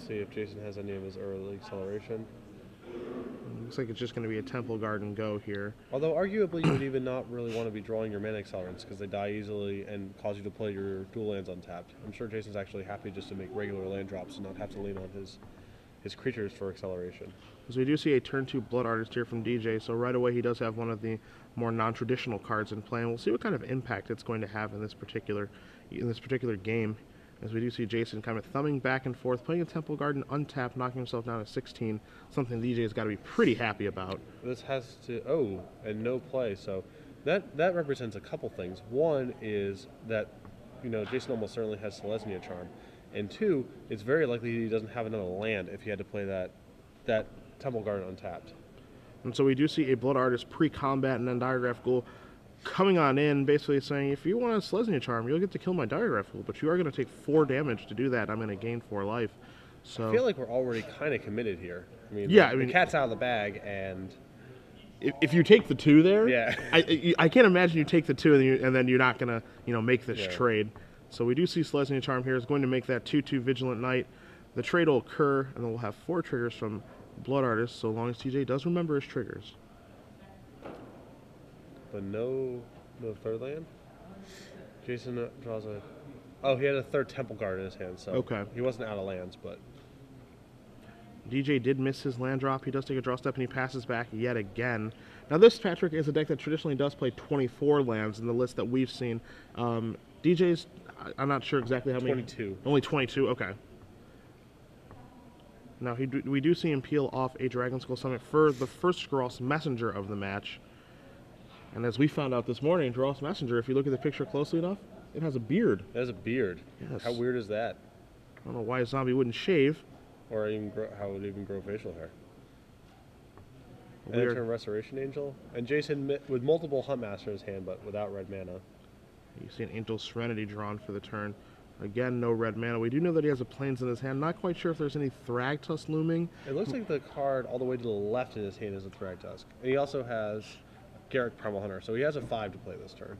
see if Jason has any of his early acceleration. Looks like it's just going to be a Temple Garden go here. Although, arguably, you would even not really want to be drawing your mana accelerants because they die easily and cause you to play your dual lands untapped. I'm sure Jason's actually happy just to make regular land drops and not have to lean on his creatures for acceleration. So we do see a turn 2 Blood Artist here from DJ, so right away he does have one of the more non-traditional cards in play, and we'll see what kind of impact it's going to have in this particular game. As we do see Jason kind of thumbing back and forth, playing a Temple Garden untapped, knocking himself down to 16, something DJ's got to be pretty happy about. This has to, and no play, so that represents a couple things. One is that, Jason almost certainly has Selesnya Charm, and two, it's very likely he doesn't have another land if he had to play that Temple Garden untapped. And so we do see a Blood Artist pre-combat and then Diagraph Ghoul coming on in, basically saying, if you want a Selesnya Charm, you'll get to kill my Diagraph Ghoul, but you are going to take 4 damage to do that. I'm going to gain 4 life. So I feel like we're already kind of committed here. The cat's out of the bag, and if you take the 2 there, yeah, I can't imagine you take the 2 and then you're not going to make this trade. So we do see Selesnya Charm here is going to make that 2/2 Vigilant Knight. The trade will occur, and then we'll have 4 triggers from Blood Artist, so long as TJ does remember his triggers. But no third land? Jason draws a... Oh, he had a third Temple Guard in his hand, so okay. He wasn't out of lands, but... DJ did miss his land drop. He does take a draw step, and he passes back yet again. Now this, Patrick, is a deck that traditionally does play 24 lands in the list that we've seen. DJ's, I'm not sure exactly how many... 22. Only 22, okay. Now we do see him peel off a Dragon Skull Summit for the first Dross Messenger of the match. And as we found out this morning, Dross Messenger, if you look at the picture closely enough, it has a beard. It has a beard? Yes. How weird is that? I don't know why a zombie wouldn't shave. Or even how it would even grow facial hair. And turn Restoration Angel. And Jason with multiple Huntmaster in his hand, but without red mana. You see an Angel Serenity drawn for the turn. Again, no red mana. We do know that he has a Plains in his hand. Not quite sure if there's any Thragtusk looming. It looks like the card all the way to the left in his hand is a Thragtusk. And he also has Garruk Primal Hunter, so he has a 5 to play this turn.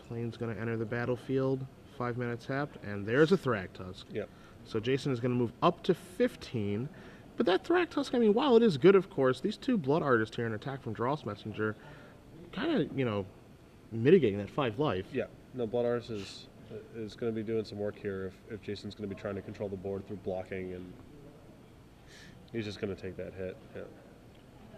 Plains going to enter the battlefield. 5 mana tapped, and there's a Thragtusk. Yep. So Jason is going to move up to 15. But that Thragtusk, while it is good, of course, these 2 Blood Artists here, an attack from Dross Messenger, kind of, mitigating that 5 life. Yeah. No, Blood Artist is going to be doing some work here if Jason's going to be trying to control the board through blocking, and he's just going to take that hit. Yeah.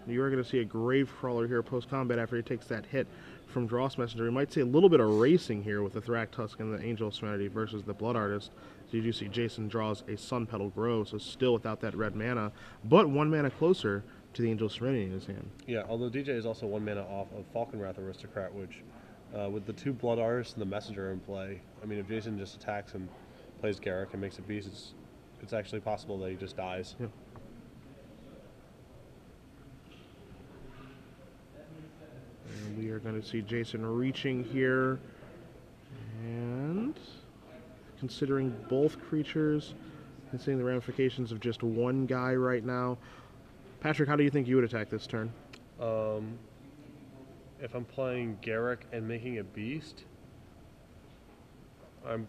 You are going to see a Gravecrawler here post-combat after he takes that hit from Dross Messenger. You might see a little bit of racing here with the Thragtusk and the Angel Serenity versus the Blood Artist. So you do see Jason draws a Sun Petal Grove, so still without that red mana, but 1 mana closer to the Angel Serenity in his hand. Yeah, although DJ is also 1 mana off of Falconwrath Aristocrat, which with the 2 Blood Artists and the Messenger in play, if Jason just attacks and plays Garruk and makes a beast, it's actually possible that he just dies. Yeah. And we are going to see Jason reaching here, and considering both creatures, considering the ramifications of just 1 guy right now. Patrick, how do you think you would attack this turn? If I'm playing Garruk and making a beast, I'm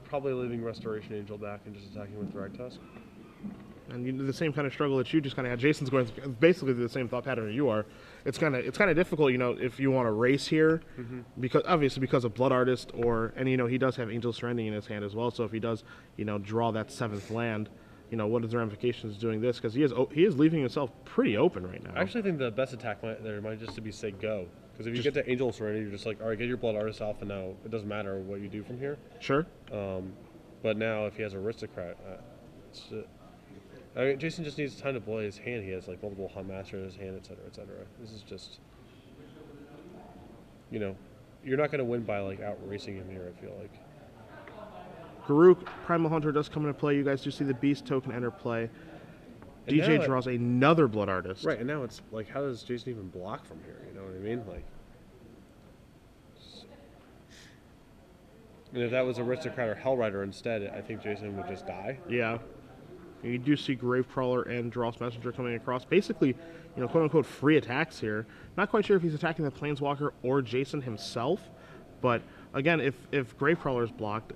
probably leaving Restoration Angel back and just attacking with Thragtusk. And the same kind of struggle that you just kind of had. Jason's going basically the same thought pattern that you are. It's kind of difficult, if you want to race here, because obviously because of Blood Artist and he does have Angel Serenity in his hand as well. So if he does, draw that 7th land, what are the ramifications doing this? Because he is leaving himself pretty open right now. I actually think the best attack might just be say go. Because if you get to Angel Serenity, you're just like, all right, get your Blood Artist off, and now it doesn't matter what you do from here. Sure. But now if he has Aristocrat, Jason just needs time to play his hand. He has multiple Huntmaster in his hand, etc., etc. This is just, you're not going to win by out racing him here. I feel like. Garruk Primal Hunter does come into play. You guys do see the Beast token enter play. And DJ draws another Blood Artist. Right, and now it's how does Jason even block from here? You know what I mean? And if that was Aristocrat or Hellrider instead, I think Jason would just die. Yeah. You do see Gravecrawler and Dross Messenger coming across. Basically, quote-unquote free attacks here. Not quite sure if he's attacking the Planeswalker or Jason himself, but again, if Gravecrawler is blocked,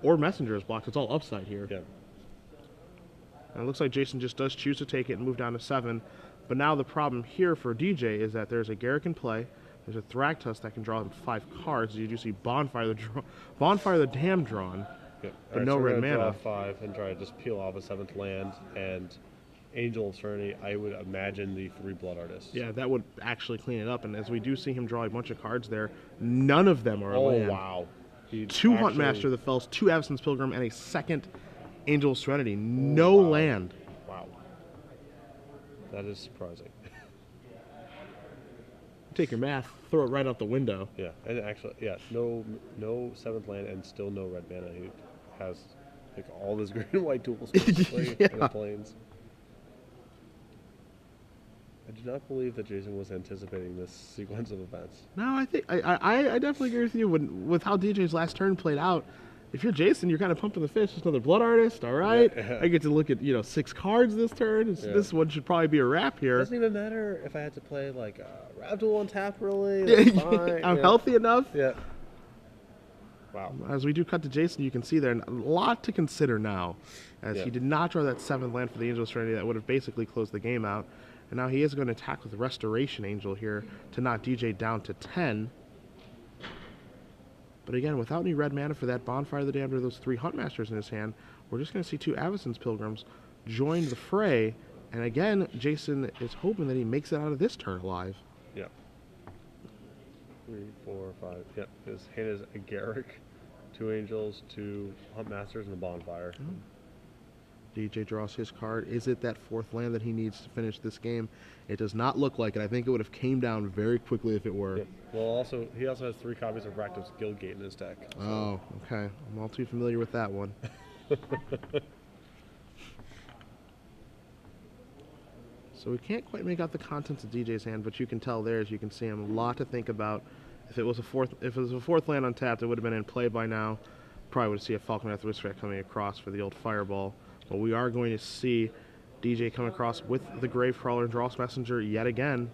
or Messenger is blocked, it's all upside here. Yeah. And it looks like Jason just does choose to take it and move down to 7. But now the problem here for DJ is that there's a Garrick in play. There's a Thragtusk that can draw him 5 cards. You do see Bonfire the Dam drawn, Yeah. but Alright, no so we're red gonna draw mana. 5 and try to just peel off a 7th land, and Angel of Serenity, I would imagine the 3 Blood Artists. Yeah, that would actually clean it up. And as we do see him draw a bunch of cards there, none of them are a Oh, land. wow. 2 Hunt Master of the Fells, 2 Avacyn's Pilgrim, and a second Angel of Serenity. No wow. land. Wow. That is surprising. Take your math, throw it right out the window. Yeah, and actually, yeah, no 7th land and still no red mana. He has like all this green and white tools basically Yeah. in the plains. I do not believe that Jason was anticipating this sequence of events. No, I think I definitely agree with you. With how DJ's last turn played out, if you're Jason, you're kind of pumping the fist. Just another Blood Artist, all right. Yeah. I get to look at 6 cards this turn. Yeah. This one should probably be a wrap here. Doesn't even matter if I had to play like Ravdul on tap. Really, that's fine. I'm yeah. healthy enough. Yeah. Wow. As we do cut to Jason, you can see there a lot to consider now, as Yeah. he did not draw that 7th land for the Angel of Serenity that would have basically closed the game out. And now he is going to attack with Restoration Angel here to knock DJ down to 10. But again, without any red mana for that Bonfire of the Damned or those 3 Huntmasters in his hand, we're just going to see 2 Avacyn's Pilgrims join the fray. And again, Jason is hoping that he makes it out of this turn alive. Yeah. 3, 4, 5. Yep. His hand is a Garrick, 2 Angels, 2 Huntmasters, and a Bonfire. DJ draws his card. Is it that 4th land that he needs to finish this game? It does not look like it. I think it would have came down very quickly if it were. Yep. Well, he also has 3 copies of Rakdos Guildgate in his deck. So. Oh, okay. I'm all too familiar with that one. So we can't quite make out the contents of DJ's hand, but you can tell there, as you can see him, a lot to think about. If it was a 4th land untapped, it would have been in play by now. Probably would see a Falconeth Aristocrat coming across for the old Fireball. But we are going to see DJ come across with the Gravecrawler and Dross Messenger yet again.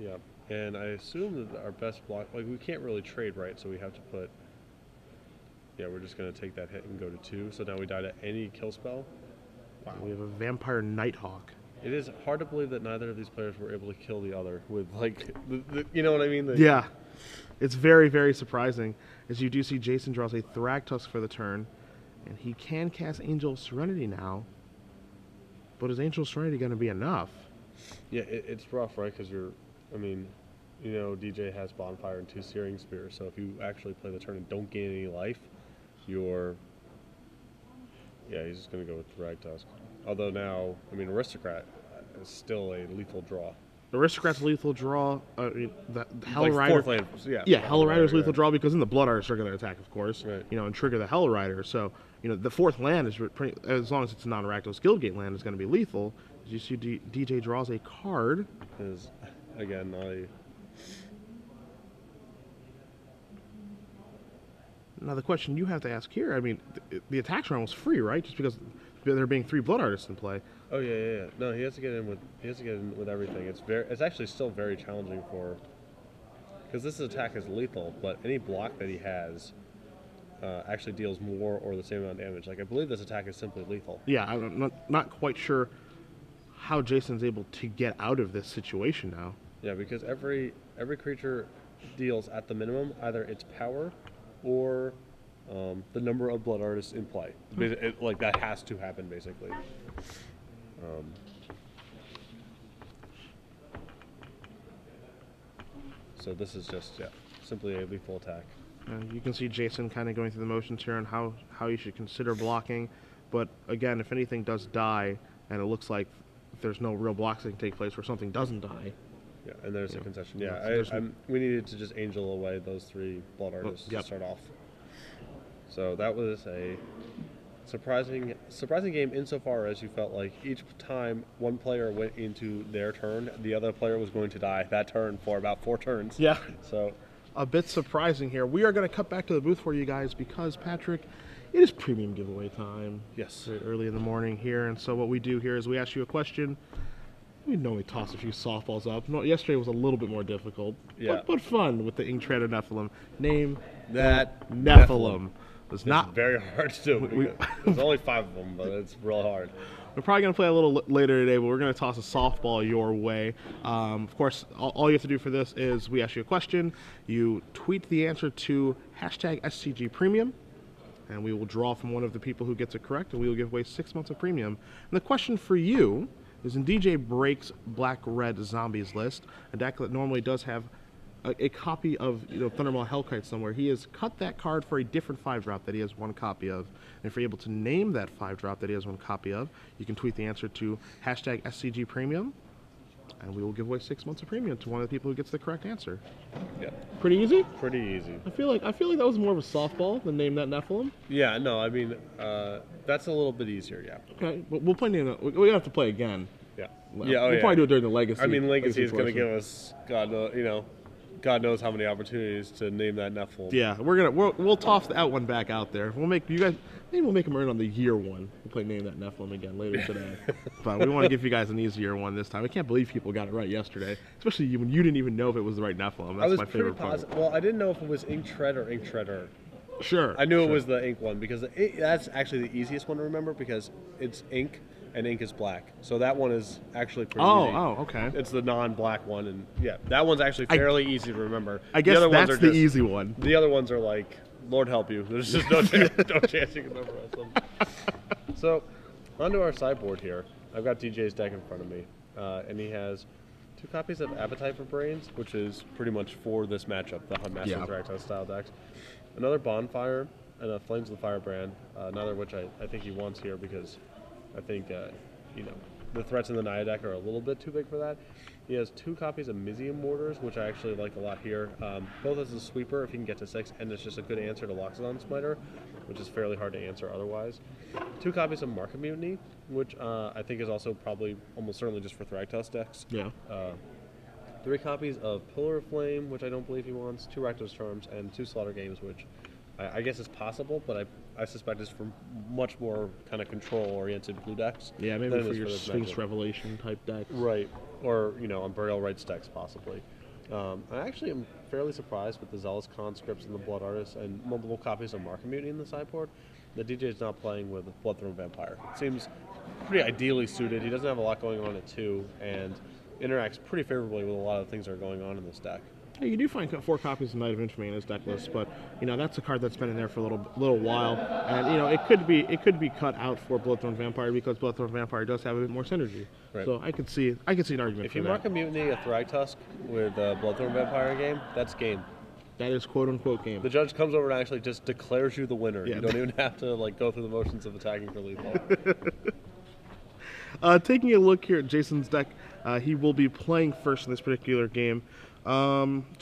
Yeah, and I assume that our best block, like we can't really trade, right? So we have to put, yeah, we're just going to take that hit and go to 2. So now we die to any kill spell. Wow. We have a Vampire Nighthawk. It is hard to believe that neither of these players were able to kill the other with, like, you know what I mean? Yeah, it's very, very surprising. As you do see, Jason draws a Thragtusk for the turn, and he can cast Angel of Serenity now. But is Angel of Serenity going to be enough? Yeah, it's rough, right? Because DJ has Bonfire and 2 Searing Spears, so if you actually play the turn and don't gain any life, he's just going to go with Thragtusk. Although now, Aristocrat is still a lethal draw. Aristocrat's lethal draw. The Hell Like Rider. 4th land, Yeah, Hell Rider's lethal yeah. draw because then the Blood Artists are going to attack, of course. Right. And trigger the Hell Rider. So, the 4th land is pretty, as long as it's a non-Rakdos Guildgate land, is going to be lethal. As you see, DJ draws a card. Is again, Now the question you have to ask here, the attacks round was free, right? Just because there being 3 Blood Artists in play. Oh yeah. No, he has to get in with everything. It's actually still very challenging because this attack is lethal, but any block that he has actually deals more or the same amount of damage. Like I believe this attack is simply lethal. Yeah, I'm not quite sure how Jason's able to get out of this situation now. Yeah, because every creature deals at the minimum either its power or the number of Blood Artists in play. Like that has to happen basically. So this is just simply a lethal attack. You can see Jason kind of going through the motions here on how you should consider blocking. But again, if anything does die, and it looks like there's no real blocks that can take place where something doesn't die. Yeah, and there's a concession. Yeah, so we needed to just angel away those 3 Blood Artists to start off. So that was a surprising game insofar as you felt like each time one player went into their turn, the other player was going to die that turn for about 4 turns. Yeah. So a bit surprising here. We are going to cut back to the booth for you guys because, Patrick, it is premium giveaway time. Yes. Very early in the morning here. And so what we do here is we ask you a question. We normally toss a few softballs up. No, yesterday was a little bit more difficult, Yeah. but fun with the Ink Treader Nephilim. Name That Nephilim. It's not. It's very hard to do. Because there's only 5 of them, but it's real hard. We're probably going to play a little later today, but we're going to toss a softball your way. Of course, all you have to do for this is we ask you a question. You tweet the answer to hashtag SCG Premium, and we will draw from one of the people who gets it correct, and we will give away 6 months of premium. And the question for you is in DJ Break's Black Red Zombies list, a deck that normally does have a copy of Thundermaw Hellkite somewhere. He has cut that card for a different 5-drop that he has 1 copy of. And if you're able to name that 5-drop that he has 1 copy of, you can tweet the answer to hashtag SCG Premium, and we will give away 6 months of premium to one of the people who gets the correct answer. Yeah. Pretty easy? Pretty easy. I feel like that was more of a softball than name that Nephilim. Yeah, no, I mean, that's a little bit easier, yeah. Okay, but we'll play name. We have to play again. Yeah. We'll probably do it during the Legacy. I mean, Legacy is going to portion. give us, God knows how many opportunities to name that Nephilim. Yeah, we'll toss that one back out there. We'll make you guys. Maybe we'll make them earn on the year one. We'll play name that Nephilim again later today. But we want to give you guys an easier one this time. I can't believe people got it right yesterday, especially when you didn't even know if it was the right Nephilim. That's my favorite part. Well, I didn't know if it was Ink Tread or Ink Shredder. Sure. I knew it was the ink one because that's actually the easiest one to remember because it's ink and ink is black. So that one is actually pretty easy. Oh, okay. It's the non-black one, and yeah, that one's actually fairly easy to remember. I guess that's the easy one. The other ones are like, Lord help you. There's just no chance you can memorize them. So, onto our sideboard here. I've got DJ's deck in front of me, and he has 2 copies of Appetite for Brains, which is pretty much for this matchup, the Hunt Master Interactive style decks. Another Bonfire and a Flames of the Firebrand, neither of which I think he wants here because I think the threats in the Naya deck are a little bit too big for that. He has 2 copies of Mizium Mortars, which I actually like a lot here. Both as a sweeper if he can get to 6, and it's just a good answer to Loxodon Smiter, which is fairly hard to answer otherwise. 2 copies of Market Mutiny, which I think is also probably almost certainly just for Thragtusk decks. Yeah. 3 copies of Pillar of Flame, which I don't believe he wants. 2 Rakdos Charms, and 2 Slaughter Games, which I guess is possible, but I suspect it's for much more kind of control-oriented blue decks. Yeah, maybe for your Sphinx Revelation type decks. Right. Or, on Burial Rites decks, possibly. I actually am fairly surprised with the Zealous Conscripts and the Blood Artists and multiple copies of Market Mutiny in the sideboard that DJ is not playing with Bloodthorn Vampire. It seems pretty ideally suited. He doesn't have a lot going on at 2, and interacts pretty favorably with a lot of things that are going on in this deck. Yeah, you do find 4 copies of Knight of Infamy in his deck list, but that's a card that's been in there for a little while, and it could be cut out for Bloodthorn Vampire because Bloodthorn Vampire does have a bit more synergy. Right. So I could see an argument if for you that. mark a Mutiny, a Thragtusk with Bloodthorn Vampire game, that's game. That is quote unquote game. The judge comes over and actually just declares you the winner. Yeah. You don't even have to go through the motions of attacking for lethal. Taking a look here at Jason's deck, he will be playing first in this particular game. 2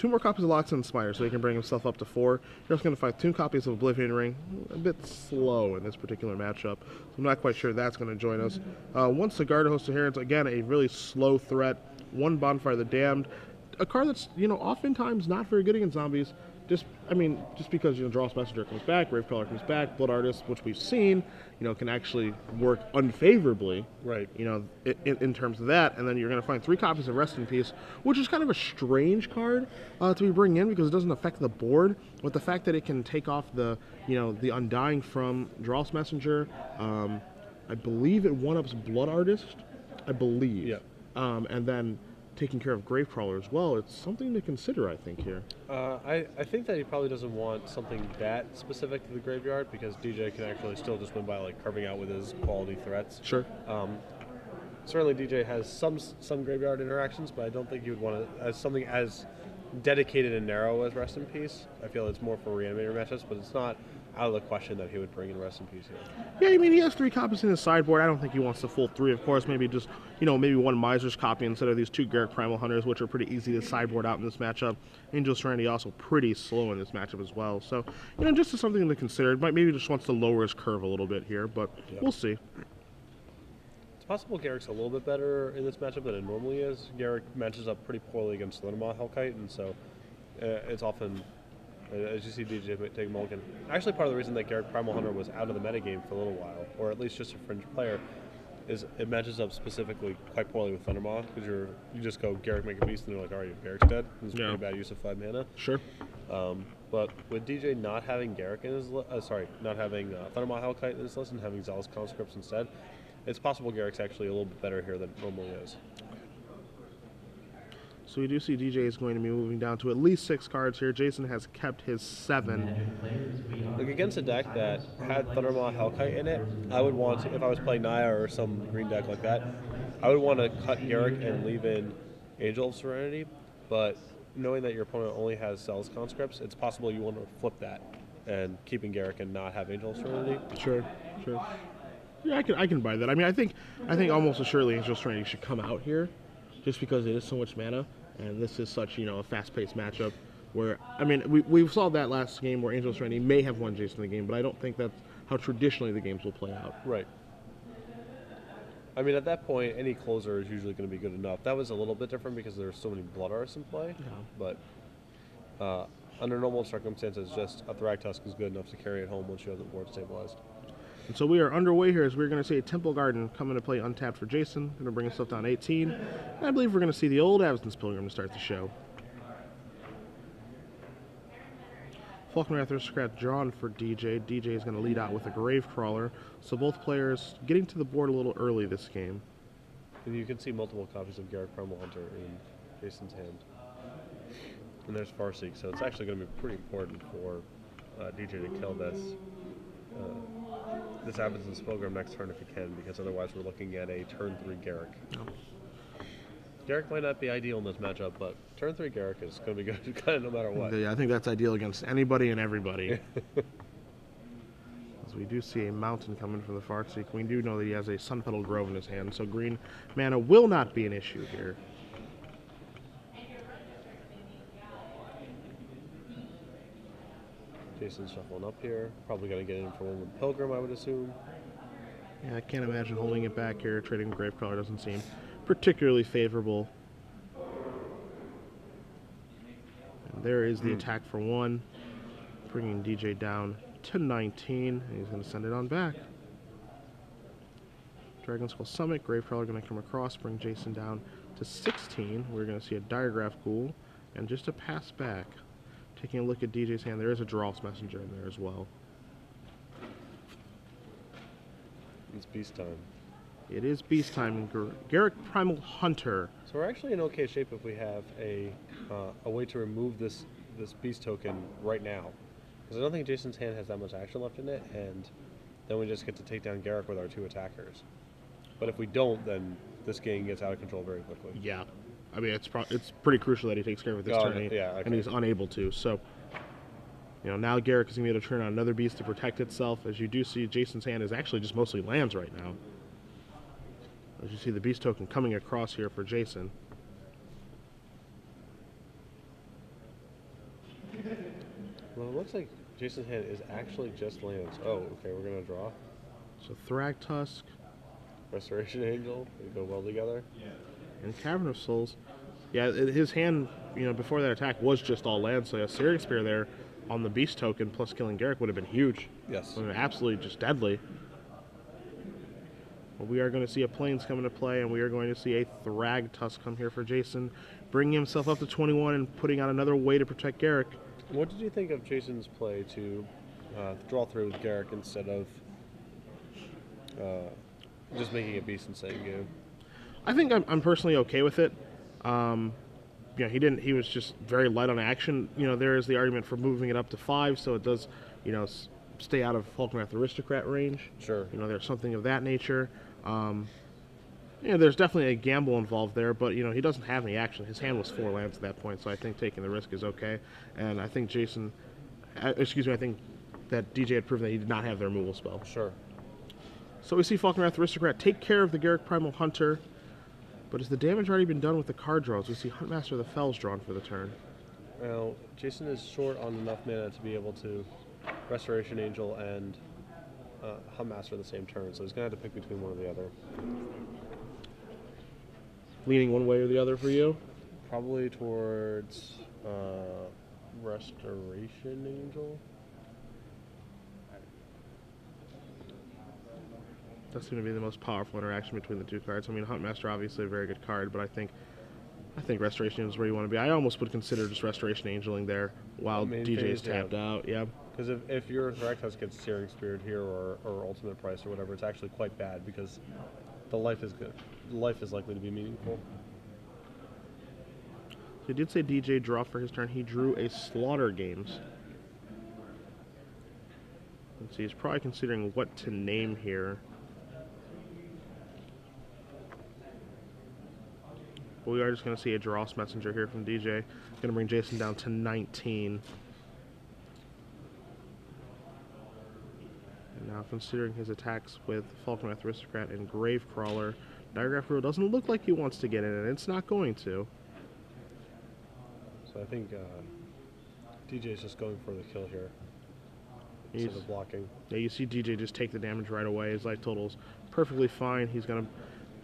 more copies of Loxodon Smiter, so he can bring himself up to 4. You're also going to find 2 copies of Oblivion Ring. A bit slow in this particular matchup, so I'm not quite sure that's going to join us. 1 Cigar to Host of Herons, again, a really slow threat. 1 Bonfire of the Damned. A card that's, oftentimes not very good against zombies. Just because, Draw's Messenger comes back, Grave Crawler comes back, Blood Artist, which we've seen, can actually work unfavorably. Right. In terms of that. And then you're going to find 3 copies of Rest in Peace, which is kind of a strange card to be bringing in because it doesn't affect the board. With the fact that it can take off the Undying from Draw's Messenger. I believe it 1-ups Blood Artist. I believe. Yeah. And then taking care of Gravecrawler as well. It's something to consider, I think, here. I think that he probably doesn't want something that specific to the graveyard because DJ can actually still just win by carving out with his quality threats. Sure. Certainly DJ has some graveyard interactions, but I don't think you would want to as something as dedicated and narrow as Rest in Peace. I feel it's more for Reanimator matchups, but it's not out of the question that he would bring in Rest in Peace here. Yeah, he has 3 copies in his sideboard. I don't think he wants the full 3, of course. Maybe just, maybe 1 Miser's copy instead of these 2 Garruk Primal Hunters, which are pretty easy to sideboard out in this matchup. Angel Serenity also pretty slow in this matchup as well. So, just as something to consider. Maybe just wants to lower his curve a little bit here, but we'll see. It's possible Garrick's a little bit better in this matchup than it normally is. Garrick matches up pretty poorly against Thundermaw Hellkite, and so it's often, as you see DJ take a mulligan. Actually, part of the reason that Garruk Primal Hunter was out of the metagame for a little while, or at least just a fringe player, is it matches up specifically quite poorly with Thundermaw because you just go Garrick make a beast and they're like, all right, Garrick's dead. It's a pretty bad use of 5 mana. Sure. But with DJ not having Garrick in his not having Thundermaw Hellkite in his list and having Zealous Conscripts instead, it's possible Garrick's actually a little bit better here than it normally is. So we do see DJ is going to be moving down to at least 6 cards here. Jason has kept his 7. Like against a deck that had Thundermaw Hellkite in it, I would want to, if I was playing Naya or some green deck like that, I would want to cut Garrick and leave in Angel of Serenity. But knowing that your opponent only has Zealous Conscripts, it's possible you want to flip that and keeping Garrick and not have Angel of Serenity. Sure. Yeah, I can buy that. I mean, I think almost assuredly Angel of Serenity should come out here, just because it is so much mana, and this is such a fast-paced matchup. Where I mean, we saw that last game where Angel of Serenity may have won Jason the game, but I don't think that's how traditionally the games will play out. Right. I mean, at that point, any closer is usually going to be good enough. That was a little bit different because there were so many Blood Artists in play, but under normal circumstances, just a Thragtusk is good enough to carry it home once you have the board stabilized. And so we are underway here as we're going to see a Temple Garden come into play untapped for Jason. Going to bring himself down 18. And I believe we're going to see the old Avacyn's Pilgrim to start the show. Falconwrath Aristocrat drawn for DJ. DJ is going to lead out with a Gravecrawler. So both players getting to the board a little early this game. And you can see multiple copies of Garrick Primal Hunter in Jason's hand. And there's Farseek, so it's actually going to be pretty important for DJ to kill this Avacyn's Pilgrim next turn if he can, because otherwise we're looking at a turn 3 Garrick. Garrick might not be ideal in this matchup, but turn 3 Garrick is going to be good kind of no matter what. Yeah, I think that's ideal against anybody and everybody. As we do see a mountain coming from the Farseek, we do know that he has a Sun Petal Grove in his hand, so green mana will not be an issue here. Jason's shuffling up here. Probably going to get in for one with Pilgrim, I would assume. Yeah, I can't imagine holding it back here. Trading Gravecrawler doesn't seem particularly favorable. And there is the attack for 1, bringing DJ down to 19. And he's going to send it on back. Dragon Skull Summit. Gravecrawler going to come across, bring Jason down to 16. We're going to see a Diregraph Ghoul and just a pass back. Taking a look at DJ's hand, there is a Dross Messenger in there as well. It's beast time. It is beast time. Garrick Primal Hunter. So we're actually in okay shape if we have a way to remove this beast token right now. Because I don't think Jason's hand has that much action left in it, and then we just get to take down Garrick with our 2 attackers. But if we don't, then this game gets out of control very quickly. Yeah. I mean, it's pretty crucial that he takes care of it this turn, and he's unable to. So, now Garrick is going to be able to turn on another beast to protect itself. As you do see, Jason's hand is actually just mostly lands right now. As you see the beast token coming across here for Jason. Well, it looks like Jason's hand is actually just lands. Oh, okay, we're going to draw. So Thragtusk. Restoration Angel, they go well together. And Cavern of Souls. Yeah, his hand, before that attack was just all land, so a Searing Spear there on the beast token plus killing Garrick would have been huge. Yes. Absolutely just deadly. Well, we are going to see a Plains come into play, and we are going to see a Thragtusk come here for Jason, bringing himself up to 21 and putting out another way to protect Garrick. What did you think of Jason's play to draw through with Garrick instead of just making a beast and saying go? I think I'm personally okay with it. He was just very light on action. There is the argument for moving it up to 5, so it does, stay out of Falconwrath Aristocrat range. Sure. There's something of that nature. There's definitely a gamble involved there, but he doesn't have any action. His hand was 4 lands at that point, so I think taking the risk is okay. And I think I think that DJ had proven that he did not have the removal spell. Sure. So we see Falconwrath Aristocrat take care of the Garrick Primal Hunter. But has the damage already been done with the card draws? We see Huntmaster of the Fells drawn for the turn. Now, Jason is short on enough mana to be able to Restoration Angel and Huntmaster the same turn, so he's going to have to pick between one or the other. Leaning one way or the other for you? Probably towards Restoration Angel. Does seem to be the most powerful interaction between the two cards. I mean, Huntmaster obviously a very good card, but I think Restoration Angel is where you want to be. I almost would consider just Restoration Angeling there while DJ's tapped out. Yeah. Because if your Thragtusk gets Searing Spirit here or Ultimate Price or whatever, it's actually quite bad because the life is good. The life is likely to be meaningful. He did say DJ draw for his turn. He drew a Slaughter Games. Let's see, he's probably considering what to name here. But we are just going to see a Dross Messenger here from DJ. Going to bring Jason down to 19. And now considering his attacks with Falconwrath Aristocrat and Gravecrawler, Diagraph Rule doesn't look like he wants to get in, and it's not going to. So I think DJ is just going for the kill here instead of blocking. Yeah, you see DJ just take the damage right away. His life total's perfectly fine. He's going to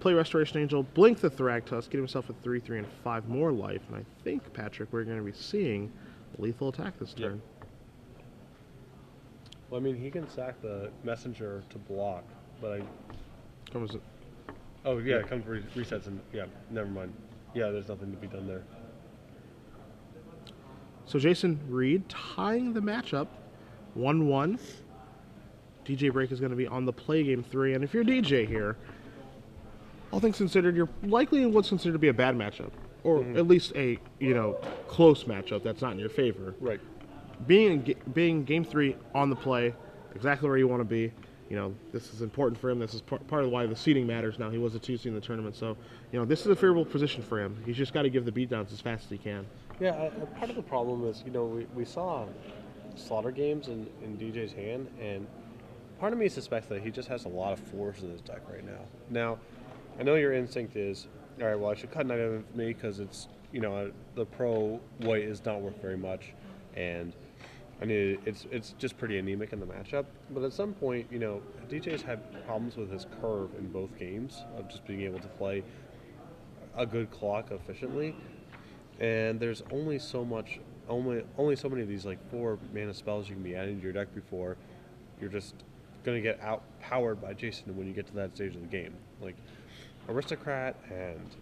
play Restoration Angel, blink the Thragtusk, get himself a 3/3 and 5 more life. And I think, Patrick, we're going to be seeing a lethal attack this turn. Yep. Well, I mean, he can sack the Messenger to block, but I... Comes. Oh, yeah, it comes resets and... Yeah, never mind. Yeah, there's nothing to be done there. So Jason Reed tying the matchup 1-1. DJ Break is going to be on the play game 3, and if you're DJ here, all things considered, you're likely in what's considered to be a bad matchup, or at least a close matchup that's not in your favor. Right. Being game 3 on the play, exactly where you want to be. This is important for him. This is part of why the seeding matters now. He was a 2 seed in the tournament, so this is a favorable position for him. He's just got to give the beatdowns as fast as he can. Yeah, part of the problem is, we saw Slaughter Games in DJ's hand, and part of me suspects that he just has a lot of 4s in his deck right now. Now, I know your instinct is, all right, well, I should cut Night of Infamy because it's, the pro white is not worth very much, and I mean, it's just pretty anemic in the matchup. But at some point, DJ's had problems with his curve in both games of just being able to play a good clock efficiently. And there's only so many of these 4 mana spells you can be adding to your deck before you're just gonna get outpowered by Jason when you get to that stage of the game. Like Aristocrat and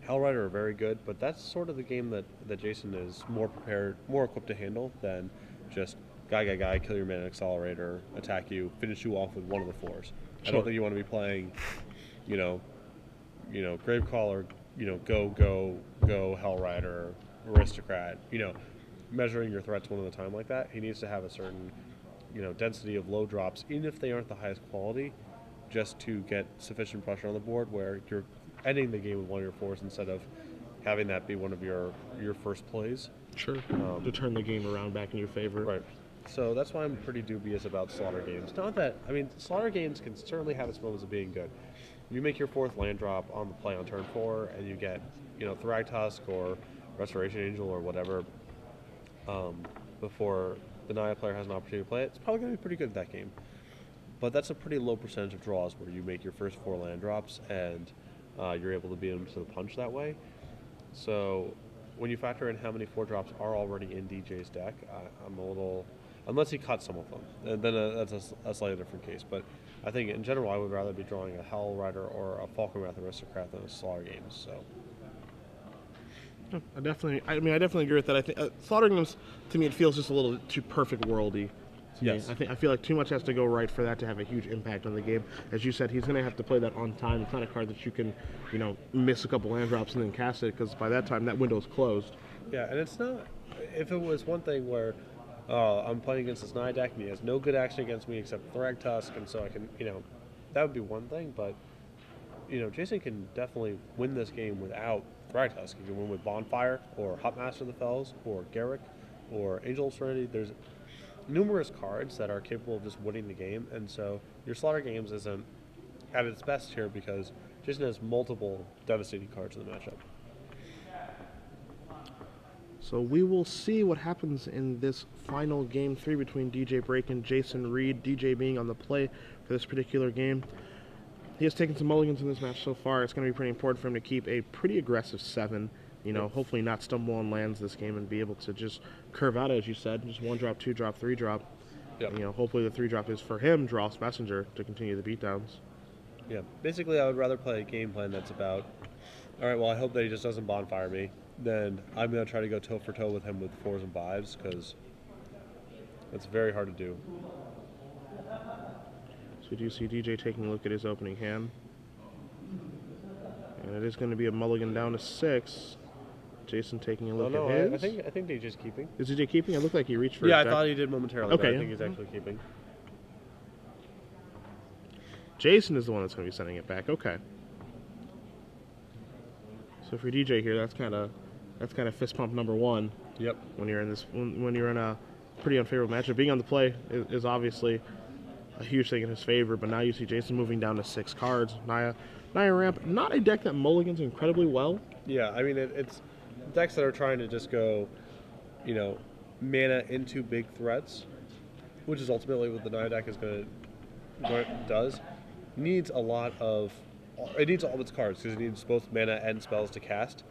Hellrider are very good, but that's sort of the game that Jason is more prepared, more equipped to handle than just guy, kill your mana accelerator, attack you, finish you off with one of the 4s. Sure. I don't think you want to be playing, Gravecrawler, go, Hellrider, Aristocrat, measuring your threats one at a time like that. He needs to have a certain, density of low drops, even if they aren't the highest quality, just to get sufficient pressure on the board where you're ending the game with one of your 4s instead of having that be one of your first plays. Sure. To turn the game around back in your favor. Right. So that's why I'm pretty dubious about Slaughter Games. Not that, Slaughter Games can certainly have its moments of being good. You make your 4th land drop on the play on turn 4, and you get, Thragtusk or Restoration Angel or whatever before the Naya player has an opportunity to play it. It's probably going to be pretty good that game. But that's a pretty low percentage of draws where you make your first 4 land drops and you're able to beat them to the punch that way. So when you factor in how many 4 drops are already in DJ's deck, I'm a little... Unless he cuts some of them, and then that's a slightly different case. But I think in general, I would rather be drawing a Hell Rider or a Falconwrath Aristocrat than a Slaughter Games. So I definitely agree with that. I think Slaughter Games, to me, it feels just a little too perfect worldy. Yes. I feel like too much has to go right for that to have a huge impact on the game. As you said, he's going to have to play that on time. It's not a card that you can, miss a couple land drops and then cast it, because by that time that window's closed. Yeah, and it's not. If it was one thing where I'm playing against this Naya deck and he has no good action against me except Thragtusk, and so I can, that would be one thing. But Jason can definitely win this game without Thragtusk. He can win with Bonfire or Huntmaster of the Fells or Garrick or Angel of Serenity. There's numerous cards that are capable of just winning the game, and so your Slaughter Games isn't at its best here because Jason has multiple devastating cards in the matchup. So we will see what happens in this final game 3 between DJ Break and Jason Reed. DJ being on the play for this particular game. He has taken some mulligans in this match so far. It's going to be pretty important for him to keep a pretty aggressive 7. Hopefully not stumble on lands this game and be able to just curve out, as you said, just 1 drop, 2 drop, 3 drop. Yep. Hopefully the 3 drop is for him, Dross Messenger, to continue the beatdowns. Yeah. Basically, I would rather play a game plan that's about, all right, well, I hope that he just doesn't bonfire me, then I'm going to try to go toe for toe with him with 4s and 5s, because it's very hard to do. So we do see DJ taking a look at his opening hand. And it is going to be a mulligan down to 6. Jason taking a look no, at his. I think DJ's keeping. Is DJ keeping? It looked like he reached for Yeah, his I deck. thought he did momentarily, Okay, but I yeah. think he's actually keeping. Jason is the one that's going to be sending it back. Okay. So for DJ here, that's kind of fist pump number 1. Yep. When you're in this, when you're in a pretty unfavorable matchup, being on the play is obviously a huge thing in his favor. But now you see Jason moving down to 6 cards. Naya ramp, not a deck that mulligans incredibly well. Yeah, I mean it's decks that are trying to just go, mana into big threats, which is ultimately what the Naya deck is does. Needs a lot of, it needs all of its cards because it needs both mana and spells to cast.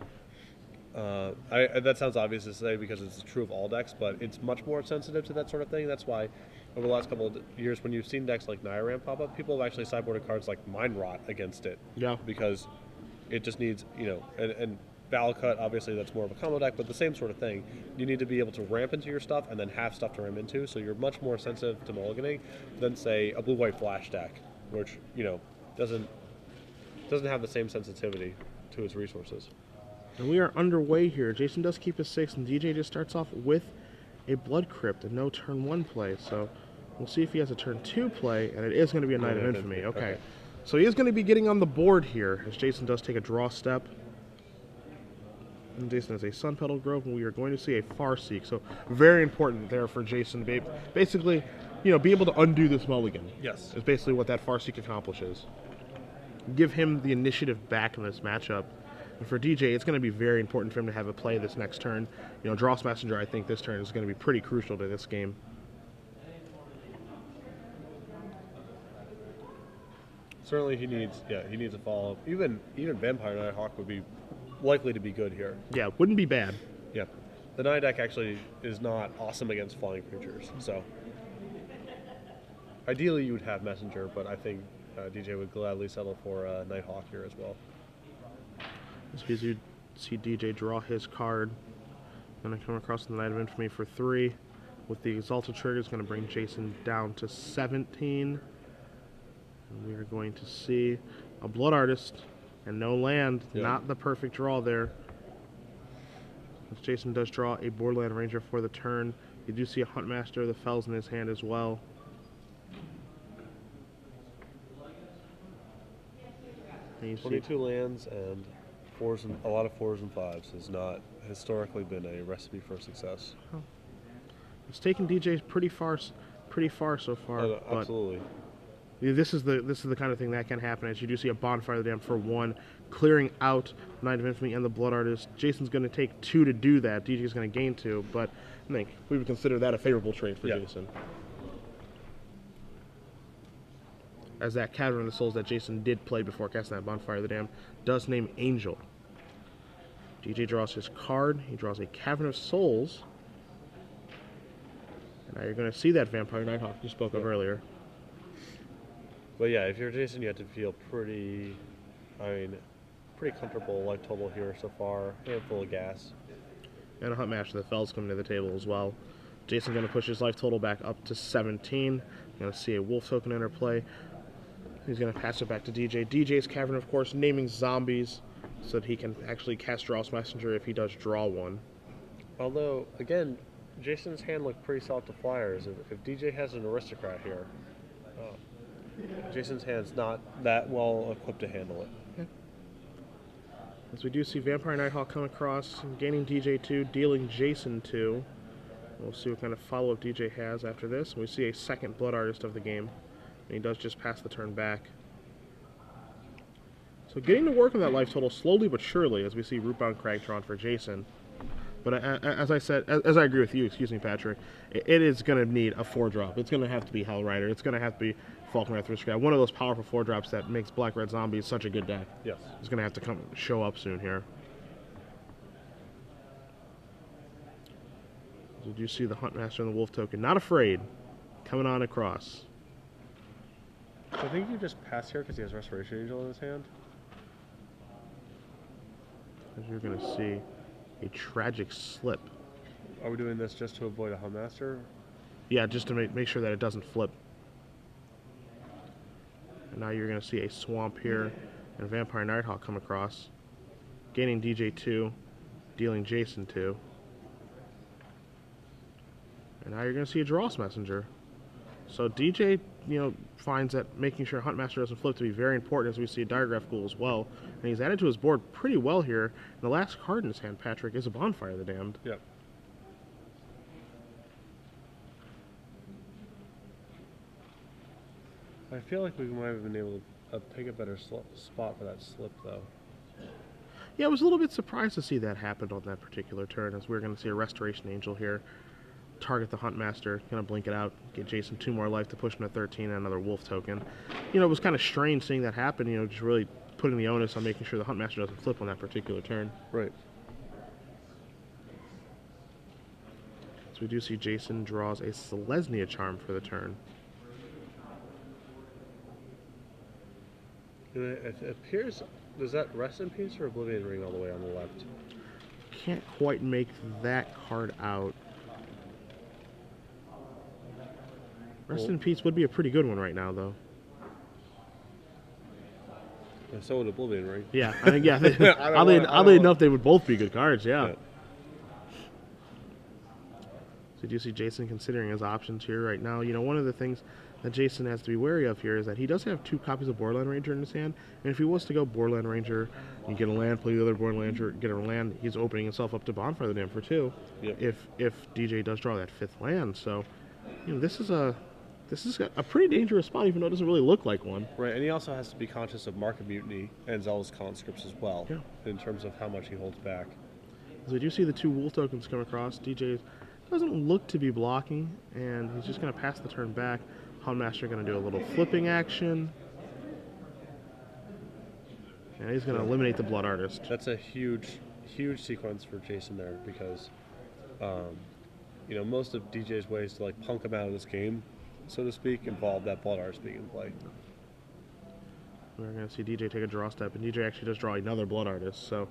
That sounds obvious to say because it's true of all decks, but it's much more sensitive to that sort of thing. That's why over the last couple of years, when you've seen decks like Naya Ramp pop up, people have actually sideboarded cards like Mind Rot against it. Yeah. Because it just needs, and Valakut, obviously that's more of a combo deck, but the same sort of thing. You need to be able to ramp into your stuff and then have stuff to ramp into, so you're much more sensitive to mulliganing than, say, a blue-white flash deck, which, doesn't have the same sensitivity to its resources. And we are underway here. Jason does keep his 6, and DJ just starts off with a Blood Crypt and no turn 1 play. So we'll see if he has a turn 2 play, and it is going to be a Knight of Infamy. Okay. So he is going to be getting on the board here, as Jason does take a draw step. And Jason has a Sun Petal Grove, and we are going to see a Farseek. So very important there for Jason. Basically, be able to undo this mulligan. Yes. Is basically what that Farseek accomplishes. Give him the initiative back in this matchup. And for DJ, it's going to be very important for him to have a play this next turn. Dross Messenger, I think this turn is going to be pretty crucial to this game. Certainly he needs a follow-up. Even Vampire Nighthawk would be likely to be good here. Yeah, wouldn't be bad. Yeah. The Night deck actually is not awesome against flying creatures, so ideally you would have Messenger, but I think DJ would gladly settle for Nighthawk here as well. As you see DJ draw his card, going to come across the Knight of Infamy for 3. With the Exalted Trigger, is going to bring Jason down to 17. And we are going to see a Blood Artist and no land. Yeah. Not the perfect draw there. As Jason does draw a Borderland Ranger for the turn. You do see a Huntmaster of the Fells in his hand as well. And you see 22 lands and a lot of 4s and 5s has not historically been a recipe for success. it's taken DJ pretty far so far. Absolutely. This is the kind of thing that can happen, as you do see a Bonfire of the Damned for 1, clearing out Knight of Infamy and the Blood Artist. Jason's going to take 2 to do that. DJ's going to gain 2, but I think we would consider that a favorable trade for Jason. As that Cavern of the Souls that Jason did play before casting that Bonfire of the Damned does name Angel. DJ draws his card. He draws a Cavern of Souls. And now you're going to see that Vampire Nighthawk you spoke of earlier. But yeah, if you're Jason, you have to feel pretty comfortable life total here so far. Handful of gas. And a Huntmaster of the Fells coming to the table as well. Jason going to push his life total back up to 17. Going to see a Wolf Token interplay. He's going to pass it back to DJ. DJ's Cavern, of course, naming zombies so that he can actually cast Dross Messenger if he does draw one. Although, again, Jason's hand looked pretty soft to flyers. If DJ has an Aristocrat here, Jason's hand's not that well equipped to handle it. Okay. As we do see Vampire Nighthawk come across, gaining DJ 2, dealing Jason 2. We'll see what kind of follow-up DJ has after this. We see a second Blood Artist of the game. And he does just pass the turn back. So getting to work on that life total slowly but surely, as we see Rootbound Cragtron for Jason. But as I said, as I agree with you, excuse me, Patrick, it is going to need a 4-drop. It's going to have to be Hell Rider. It's going to have to be Falcon Wrath Aristocrat. One of those powerful 4-drops that makes Black Red Zombies such a good deck. Yes. It's going to have to show up soon here. Did you see the Huntmaster and the Wolf Token? Not afraid. Coming on across. So I think you just pass here because he has Restoration Angel in his hand. As you're going to see a tragic slip. Are we doing this just to avoid a Huntmaster? Yeah, just to make sure that it doesn't flip. And now you're going to see a Swamp here and a Vampire Nighthawk come across, gaining DJ 2, dealing Jason 2. And now you're going to see a Dross Messenger. So DJ, finds that making sure Huntmaster doesn't flip to be very important, as we see a Diregraph Ghoul as well. And he's added to his board pretty well here. And the last card in his hand, Patrick, is a Bonfire of the Damned. Yep. I feel like we might have been able to pick a better spot for that slip, though. Yeah, I was a little bit surprised to see that happen on that particular turn, as we're going to see a Restoration Angel here. Target the Huntmaster, kind of blink it out, get Jason 2 more life to push him to 13 and another Wolf token. It was kind of strange seeing that happen, just really putting the onus on making sure the Huntmaster doesn't flip on that particular turn. Right. So we do see Jason draws a Selesnya Charm for the turn. It appears, does that Rest in Peace or Oblivion Ring all the way on the left? Can't quite make that card out. Rest in Peace would be a pretty good one right now, though. And so would Oblivion Ring. Yeah, I think, oddly enough, they would both be good cards, yeah. So you do see Jason considering his options here right now. One of the things that Jason has to be wary of here is that he does have 2 copies of Borderland Ranger in his hand, and if he was to go Borderland Ranger, you get a land, play the other Borderland Ranger, get a land, he's opening himself up to Bonfire of the Damned for 2. Yep. If DJ does draw that 5th land, so this is a pretty dangerous spot, even though it doesn't really look like one. Right, and he also has to be conscious of Mark of Mutiny and Zealous Conscripts as well, in terms of how much he holds back. As we do see the 2 Wolf tokens come across, DJ doesn't look to be blocking, and he's just going to pass the turn back. Huntmaster going to do a little flipping action. And he's going to eliminate the Blood Artist. That's a huge sequence for Jason there, because, most of DJ's ways to punk him out of this game, so to speak, involve that Blood Artist being in play. We're going to see DJ take a draw step, and DJ actually does draw another Blood Artist, so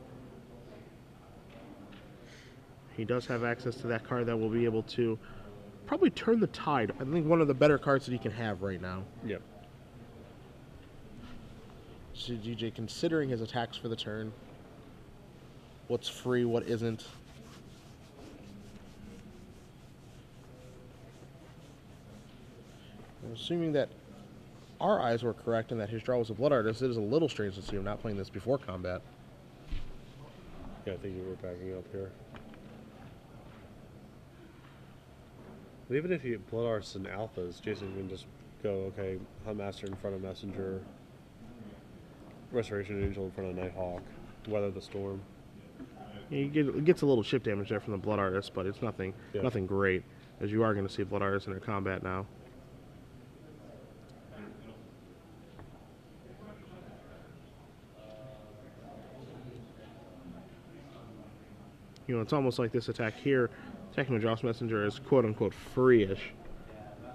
he does have access to that card that will be able to probably turn the tide. I think one of the better cards that he can have right now. Yep. So DJ considering his attacks for the turn. What's free, what isn't. I'm assuming that our eyes were correct and that his draw was a Blood Artist. It is a little strange to see him not playing this before combat. Yeah, I think you were backing up here. But even if you Blood Artists and Alphas, Jason can just go, okay, Huntmaster in front of Messenger, Restoration Angel in front of Nighthawk, weather the storm. He gets a little chip damage there from the Blood Artist, but it's nothing great, as you are going to see Blood Artist in their combat now. It's almost like this attack here, attacking with Dross Messenger is quote-unquote free-ish,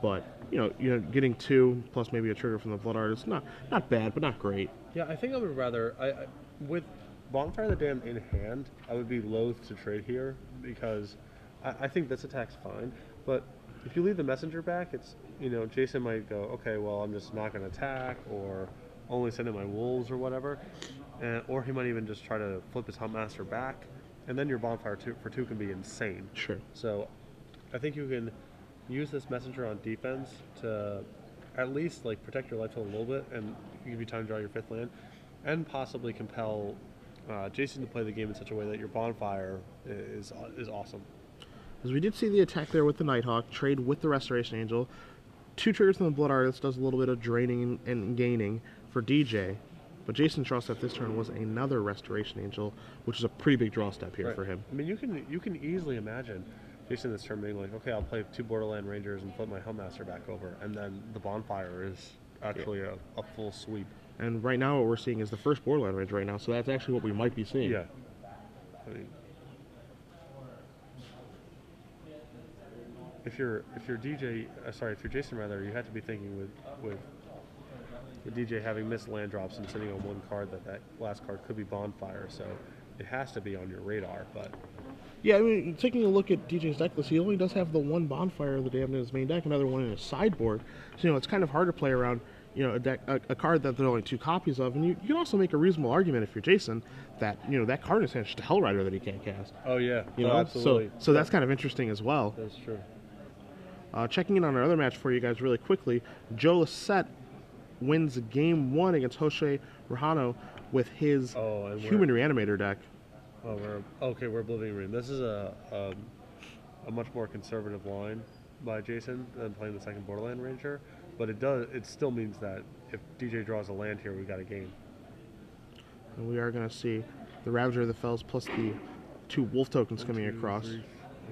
but, getting 2 plus maybe a trigger from the Blood Artist, not bad, but not great. Yeah, I think I would rather, with Bonfire of the Damned in hand, I would be loath to trade here, because I think this attack's fine, but if you leave the Messenger back, it's, Jason might go, okay, well, I'm just not going to attack, or only send in my Wolves or whatever, or he might even just try to flip his Huntmaster back, and then your Bonfire for 2 can be insane. Sure. So I think you can use this Messenger on defense to at least protect your life total a little bit and give you time to draw your 5th land, and possibly compel Jason to play the game in such a way that your Bonfire is awesome. As we did see the attack there with the Nighthawk, trade with the Restoration Angel. 2 triggers from the Blood Artist does a little bit of draining and gaining for DJ. But Jason's draw step this turn was another Restoration Angel, which is a pretty big draw step here for him. I mean, you can easily imagine Jason this turn being like, okay, I'll play 2 Borderland Rangers and flip my Huntmaster back over, and then the Bonfire is actually a full sweep. And right now what we're seeing is the first Borderland Ranger right now, so that's actually what we might be seeing. Yeah. I mean, if you're Jason rather, you have to be thinking with with DJ having missed land drops and sitting on one card, that last card could be Bonfire, so it has to be on your radar. But Yeah, I mean, taking a look at DJ's deck list, he only does have the one Bonfire of the Damned in his main deck, another one in his sideboard. So, it's kind of hard to play around, a card that there are only 2 copies of. And you can also make a reasonable argument if you're Jason that, that card in his hand is just a Hellrider that he can't cast. oh yeah, Absolutely. So that's kind of interesting as well. That's true. Checking in on our other match for you guys really quickly, Joe Lissette wins game 1 against Jose Rajano with his Human Reanimator deck. Oh, we're Oblivion Ring. This is a much more conservative line by Jason than playing the second Borderland Ranger, but it still means that if DJ draws a land here, we got a game. And we are going to see the Ravager of the Fells plus the 2 Wolf tokens coming across. We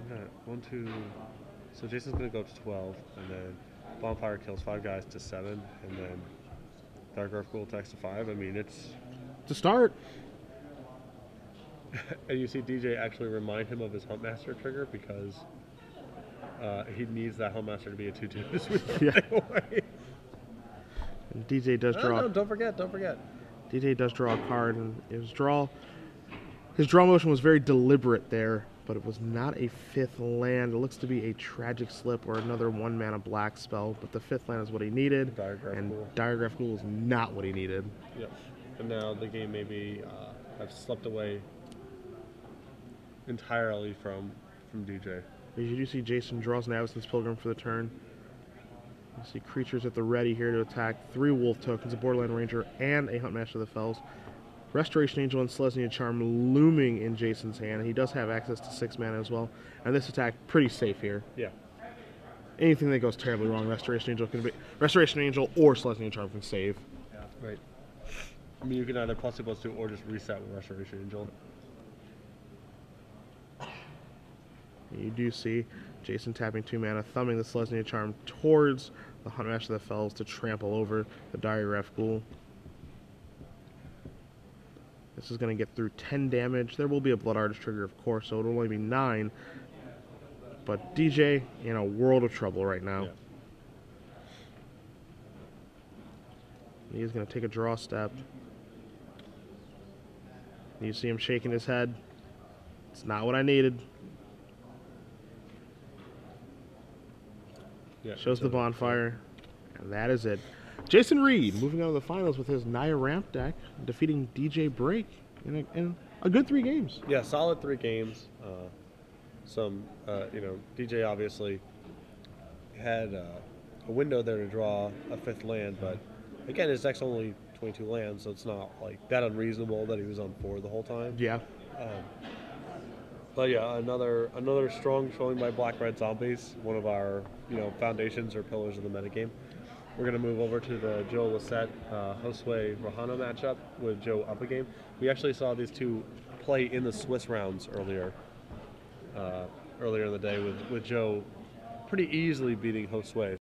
got 1, 2. So Jason's going to go to 12, and then Bonfire kills 5 guys to 7, and then Dark Earth Ghoul attacks to 5. I mean, it's To start. And you see DJ actually remind him of his Huntmaster trigger because he needs that Huntmaster to be a 2/2 to sweep everything away. And DJ does draw. No, don't forget. DJ does draw a card, and his draw motion was very deliberate there, but it was not a 5th land. It looks to be a Tragic Slip or another 1-mana black spell, but the 5th land is what he needed, and Diregraph Ghoul is not what he needed. Yep. And now the game maybe have slipped away entirely from DJ. As you do see, Jason draws an Avacyn's Pilgrim for the turn. You see creatures at the ready here to attack 3 Wolf tokens, a Borderland Ranger, and a Huntmaster of the Fells. Restoration Angel and Selesnya Charm looming in Jason's hand. He does have access to 6 mana as well. And this attack, pretty safe here. Yeah. Anything that goes terribly wrong, Restoration Angel or Selesnya Charm can save. Yeah, right. I mean, you can either +2/+2 or just reset with Restoration Angel. You do see Jason tapping 2 mana, thumbing the Selesnya Charm towards the Huntmaster of the Fells to trample over the Diregraph Ghoul. This is going to get through 10 damage. There will be a Blood Artist trigger, of course, so it'll only be 9. But DJ in a world of trouble right now. Yeah. He's going to take a draw step. You see him shaking his head. It's not what I needed. Yeah, Shows the Bonfire, and that is it. Jason Reed moving on to the finals with his Naya Ramp deck, defeating DJ Break in a good 3 games. Yeah, solid 3 games. DJ obviously had a window there to draw a 5th land, but again, his deck's only 22 lands, so it's not like that unreasonable that he was on 4 the whole time. Yeah. But yeah, another strong showing by Black Red Zombies, one of our foundations or pillars of the metagame. We're going to move over to the Joe Lissette Josue Rajano matchup with Joe up a game. We actually saw these 2 play in the Swiss rounds earlier in the day with Joe pretty easily beating Josue.